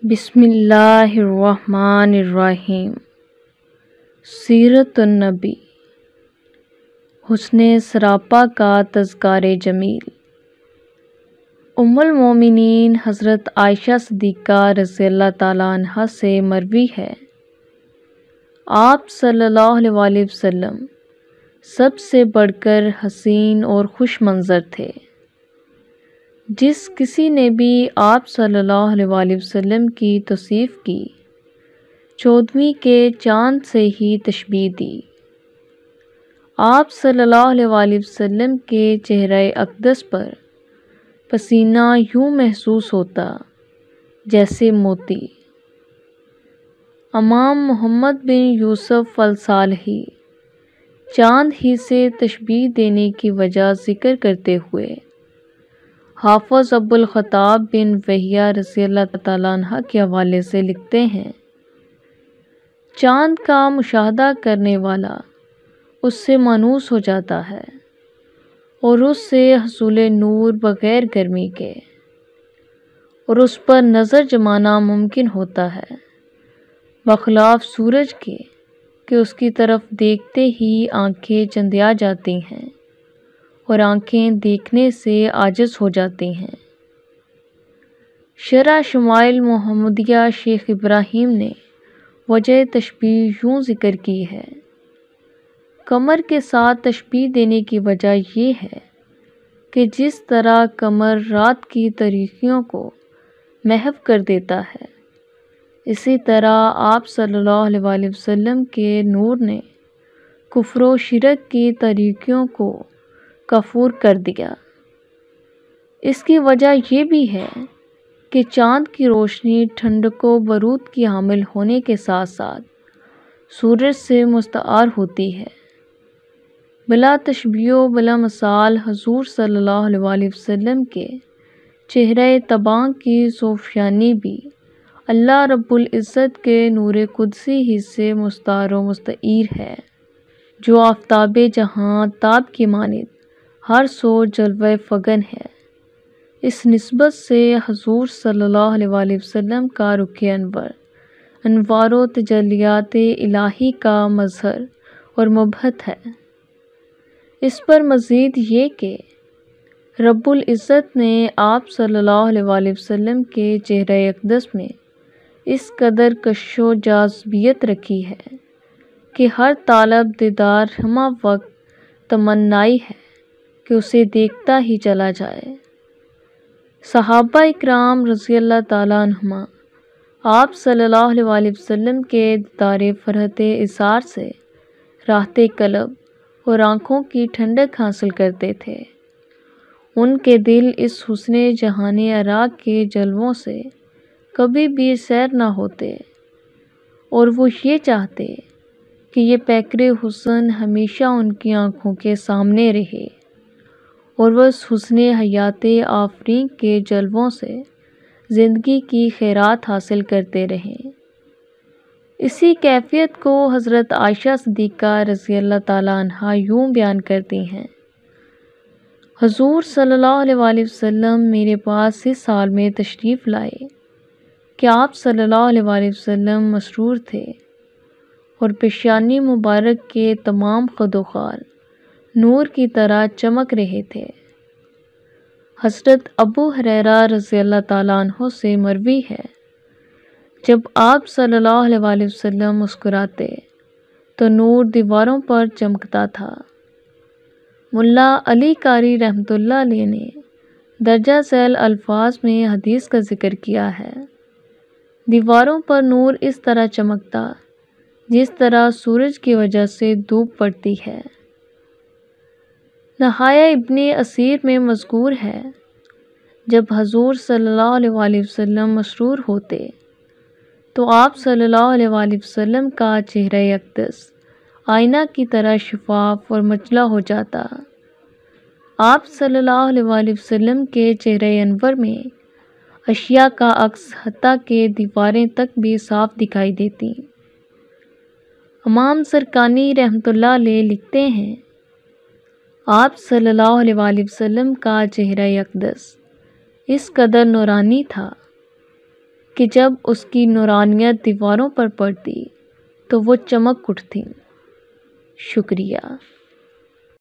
بسم اللہ الرحمن الرحیم۔ سیرت النبی، حسن سراپا کا تذکار جمیل۔ ام المومنین حضرت عائشہ صدیقہ رضی اللہ تعالیٰ عنہا سے مروی ہے، آپ صلی اللہ علیہ وسلم سب سے بڑھ کر حسین اور خوش منظر تھے۔ جس کسی نے بھی آپ صلی اللہ علیہ وسلم کی توصیف کی، 14ویں کے چاند سے ہی تشبیہ دی۔ آپ صلی اللہ علیہ وسلم کے چہرہ اقدس پر پسینہ یوں محسوس ہوتا جیسے موتی۔ امام محمد بن یوسف الصالحی چاند ہی سے تشبیہ دینے کی وجہ ذکر کرتے ہوئے حافظ ابو الخطاب بن وہیہ رضی اللہ تعالیٰ عنہ کے حوالے سے لکھتے ہیں، چاند کا مشاہدہ کرنے والا اس سے مانوس ہو جاتا ہے اور اس سے حصول نور بغیر گرمی کے، اور اس پر نظر جمانا ممکن ہوتا ہے، بخلاف سورج کے کہ اس کی طرف دیکھتے ہی آنکھیں چندیا جاتی ہیں اور آنکھیں دیکھنے سے عاجز ہو جاتی ہیں۔ شرح شمائل محمدیہ شیخ ابراہیم نے وجہ تشبیہ یوں ذکر کی ہے، قمر کے ساتھ تشبیہ دینے کی وجہ یہ ہے کہ جس طرح قمر رات کی تاریکیوں کو محو کر دیتا ہے، اسی طرح آپ صلی اللہ علیہ وسلم کے نور نے کفر و شرک کی تاریکیوں کو کفور کر دیا۔ اس کی وجہ یہ بھی ہے کہ چاند کی روشنی ٹھنڈک و برود کی حامل ہونے کے ساتھ ساتھ سورج سے مستعار ہوتی ہے۔ بلا تشبیہ و بلا مثال حضور صلی اللہ علیہ وسلم کے چہرہ طبع کی سوفیانی بھی اللہ رب العزت کے نور قدسی ہی سے مستعار و مستعیر ہے، جو آفتاب جہاں تاب کی مانند ہر سو جلوہ فگن ہے۔ اس نسبت سے حضور صلی اللہ علیہ وسلم کا رخ انور، انوار و تجلیات الہی کا مظہر اور مبہت ہے۔ اس پر مزید یہ کہ رب العزت نے آپ صلی اللہ علیہ وسلم کے چہرہ اقدس میں اس قدر کش و جاذبیت رکھی ہے کہ ہر طالب دیدار ہمہ وقت تمنائی ہے کہ اسے دیکھتا ہی چلا جائے۔ صحابہ اکرام رضی اللہ تعالیٰ عنہم آپ صلی اللہ علیہ وسلم کے دیدار فرحت اظہار سے راحت قلب اور آنکھوں کی ٹھنڈک حاصل کرتے تھے۔ ان کے دل اس حسن جہان آرا کے جلووں سے کبھی بھی سیر نہ ہوتے، اور وہ یہ چاہتے کہ یہ پیکر حسن ہمیشہ ان کی آنکھوں کے سامنے رہے اور وہ اس حسن حیات آفرین کے جلووں سے زندگی کی خیرات حاصل کرتے رہیں۔ اسی کیفیت کو حضرت عائشہ صدیقہ رضی اللہ تعالیٰ عنہا یوں بیان کرتی ہیں، حضور صلی اللہ علیہ وسلم میرے پاس اس حال میں تشریف لائے کہ آپ صلی اللہ علیہ وسلم مسرور تھے اور پیشانی مبارک کے تمام خد و خال نور کی طرح چمک رہے تھے۔ حضرت ابو ہریرہ رضی اللہ تعالیٰ عنہ سے مروی ہے، جب آپ صلی اللہ علیہ وسلم مسکراتے تو نور دیواروں پر چمکتا تھا۔ ملا علی قاری رحمۃ اللہ علیہ نے درجہ ذیل الفاظ میں حدیث کا ذکر کیا ہے، دیواروں پر نور اس طرح چمکتا جس طرح سورج کی وجہ سے دھوپ پڑتی ہے۔ نہایہ ابن اسیر میں مذکور ہے، جب حضور صلی اللہ علیہ وسلم مسرور ہوتے تو آپ صلی اللہ علیہ وسلم کا چہرہ اقدس آئینہ کی طرح شفاف اور مچلا ہو جاتا۔ آپ صلی اللہ علیہ وسلم کے چہرہ انور میں اشیاء کا عکس حتیٰ کہ دیواریں تک بھی صاف دکھائی دیتی۔ امام زرقانی رحمۃ اللہ علیہ لکھتے ہیں، آپ صلی اللہ علیہ وسلم کا چہرہ اقدس اس قدر نورانی تھا کہ جب اس کی نورانیت دیواروں پر پڑتی تو وہ چمک اٹھتیں۔ شکریہ۔